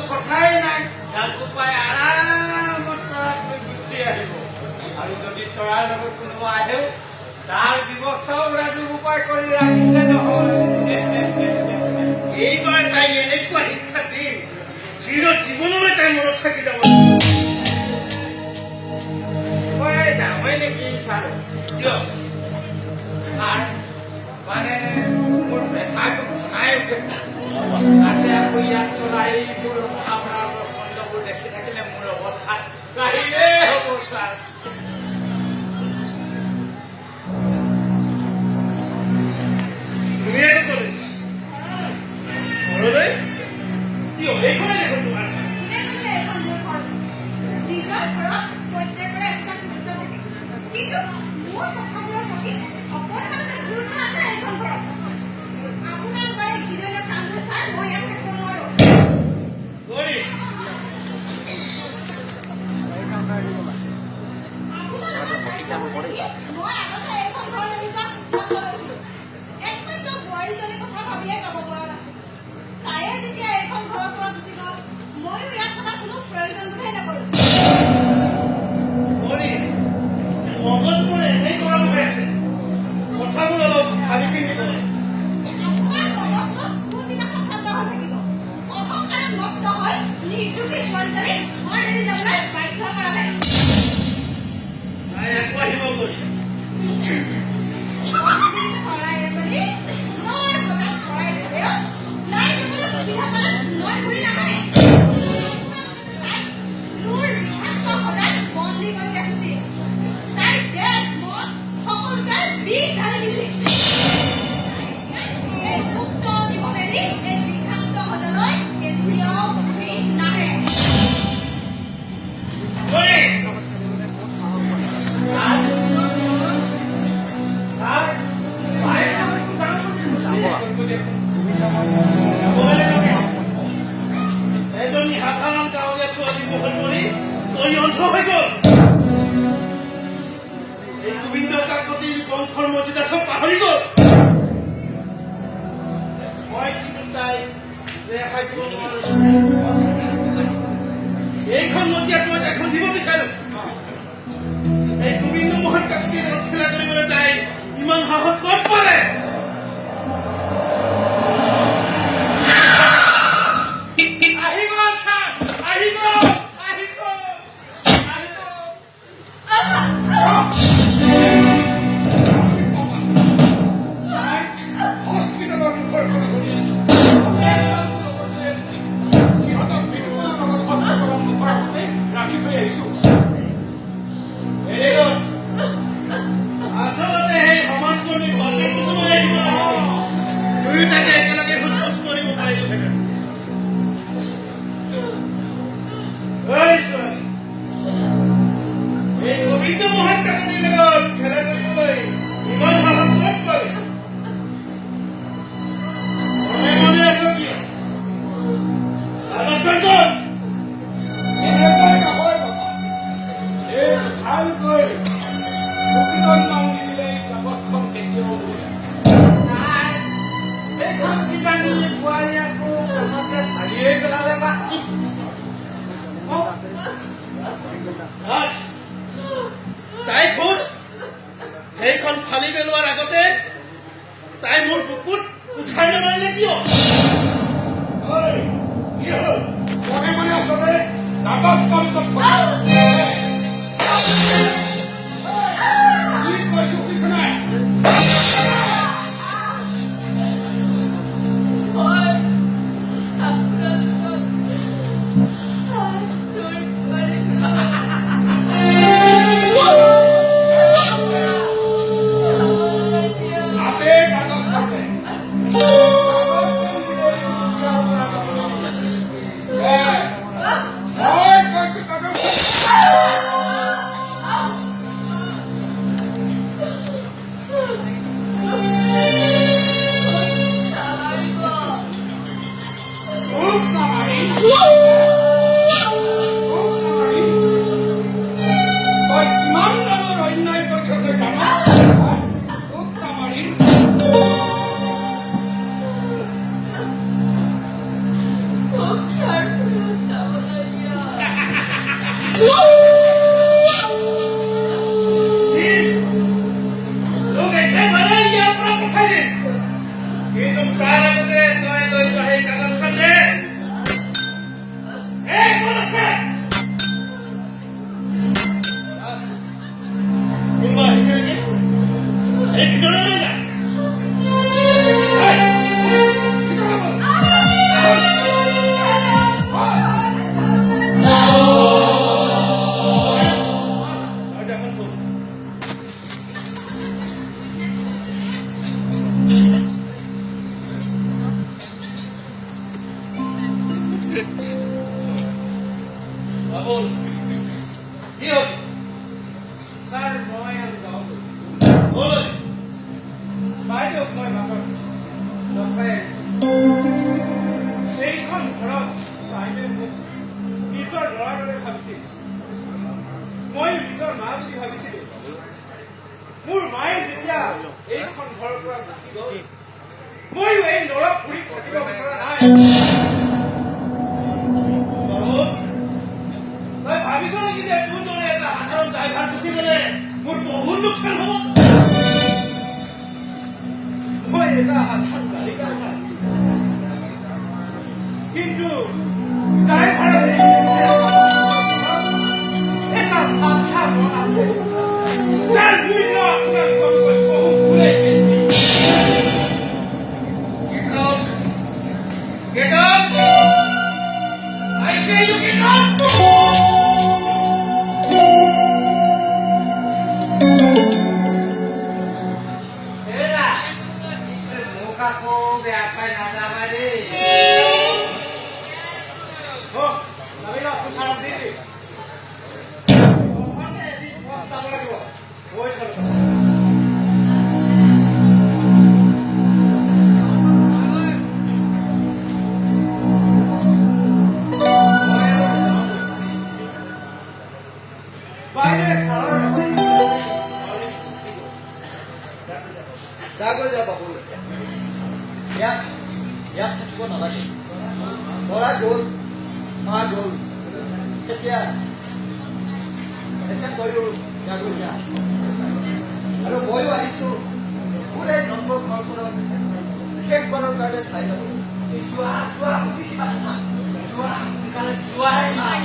কথাই নাই উপায় আৰামত গুচি আহিব আৰু যদি তৰাৰ লগত কোনোবা আহে তাৰ ব্যৱস্থাও ৰাজু উপায় কৰি ৰাখিছে নহয়। এইবাৰ তাই এনেকুৱা শিক্ষা দিম চিৰ জীৱনলৈ তাই মনত থাকি যাব। যাবই নেকি ছাৰ কিয় ছাৰ মানে মোৰ প্ৰেছাৰটো চাই উঠে তাতে আকৌ ইয়াত চলাই মোৰ আপোনাৰ খণ্ডবোৰ দেখি থাকিলে মোৰ অৱস্থা কাহিলে হ'ব ছাৰ। তুমি একো ক'লে ঘৰলৈ কিয় এইখনে দেখোন তোমাৰ এইখন নজিয়াত মই এখন দিব বিচাৰো। এই গোবিন্দ মোহন কাকতিৰ ৰক্ষা কৰিবলৈ তাই ইমান সাহস ক'ত পালে? আহিব ছাৰ আহিব আহিব হস্পিটেলৰ মুখৰ পৰা শুনি আছো ৰাখি থৈ আহিছো। আচলতে সেই সমাজকৰ্মী দুয়োটাকে একেলগে সোধপোছ কৰিব পাৰিলো এই গোবিন্দ মোহন কাকতিৰ লগত খেলা কৰিবলৈ ইমান সাহস ক'ত পালে? মনে মনে আছো কিয় ভালকৈ প্ৰকৃতন মাঙি দিলে কাগজখন কেতিয়াও এইখন কিজানি বোৱাৰী আকৌ কাষতে ভাঙিয়ে পেলালে বা তাই খোজ সেইখন ফালি পেলোৱাৰ আগতে তাই মোৰ বুকুত উঠাই নামাৰিলে কিয়? মনে মনে আচলতে কাগজখন কিন্তু তাৰ আগতে তই সেই কাগজখন দে কোন আছে কোনোবা আহিছে নেকি এই ভিতৰলৈ যা মোৰ মায়ে যেতিয়া এইখন ঘৰৰ পৰা গুচি গ'ল মইও এই নৰক পুৰীত থাকিব বিচৰা নাই তই ভাবিছ নেকি যে তোৰ দৰে এটা সাধাৰণ ড্ৰাইভাৰ গুচি গ'লে মোৰ বহুত লোকচান হ'ব মই এটা সাধাৰণ গাড়ী ড্ৰাইভাৰ কিন্তু ড্ৰাইভাৰৰ এটা চাপা মন আছে যাৰ মূল্য আপোনালোকৰ বহু গুণেই বেছি Get out! I say you get out! Era, muka ko beapa nada bade. Oh, sabi na ako sarap dito. Oh, ano di posta mo lang ko. Hoy, chalo. Jago jawab boleh. Ya cukup nak lagi. Bola gol, mah gol. Ketia. Ketia koyo jago ya. Aru boyo aisu. Pura nombor khor cake banau kade sai jabo. Jua uti sana. Jua kalau jua mah.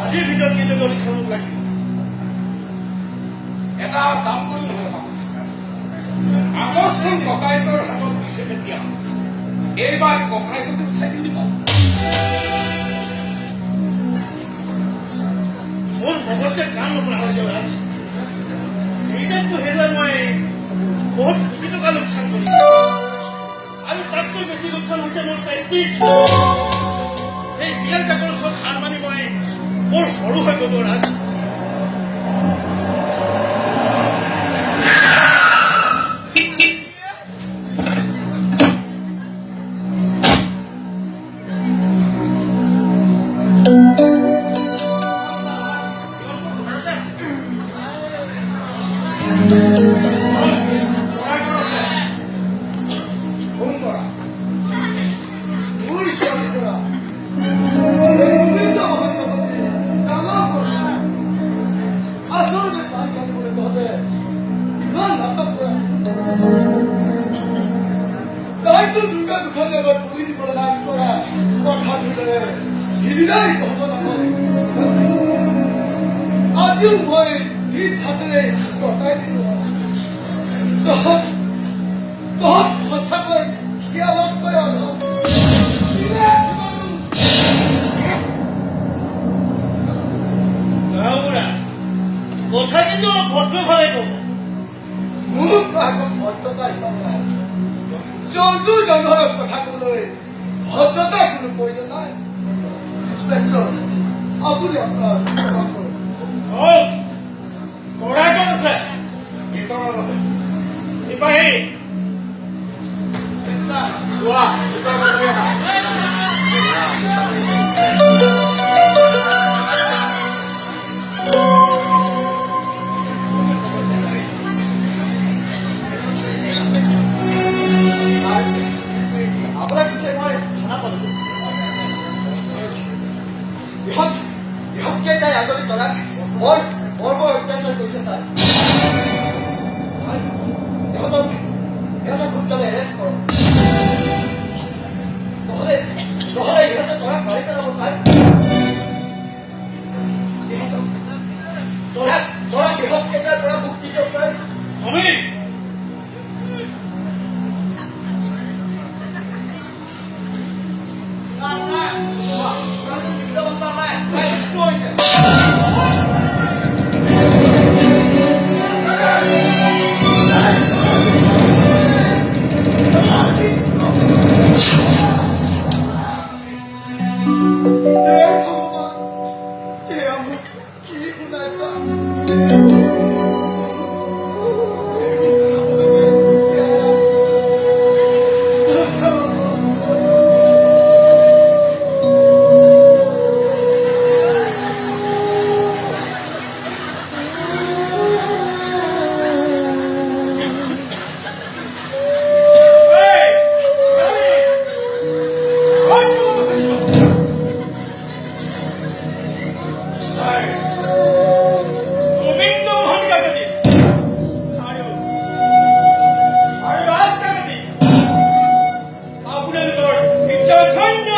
আজিৰ ভিতৰত কিন্তু দলিখন মোক লাগিব এটা কাম কৰিব কাগজখন ককাইকৰ হাতত দিছে তেতিয়া এইবাৰ ককাইকটো উঠাই দিব মোৰ মগজে কাম নকৰা হৈছে এইটো হেৰুৱাই মই বহুত কোটি টকা লোকচান কৰিছো আৰু তাতকৈ বেছি লোকচান হৈছে মোৰ প্ৰেষ্টিজ এই বিয়াৰ কাগজৰ ওচৰত হাৰ মানি মই বৰ সৰু হৈ গ'লো ৰাজ ধীৰাই ভগৱানক আজিও মই নিজ হাতেৰে কটাই দিলো তহঁত সঁচাকৈ শিয়াবতকৈ অলপ কথা কিন্তু ভদ্ৰভাৱে ক'ব মোক আকৌ ভদ্ৰতা ইমান নাই জন্তু জনক কথা ক'বলৈ ভদ্ৰতা কোনো প্ৰয়োজন নাই ইন্সপেক্টৰ আপুনি আপোনাৰ কাম কৰক ক'ৰা ক'ত আছে ভিতৰত আছে চিপাহী যোৱা ভিতৰত লৈ আহা আপোনাক পিছে মই শুনা পালো ইহঁতকেইটাই আজৰি তৰাক বৰ অত্যাচাৰ কৰিছে ছাৰ ইহঁতক সোনকালে এৰেষ্ট কৰক নহ'লে ইহঁতে তৰাক মাৰি পেলাব ছাৰ তৰাক ইহঁতকেইটাৰ পৰা মুক্তি দিয়ক ছাৰ আমি আপোনালোকৰ ইচ্ছা ধন্য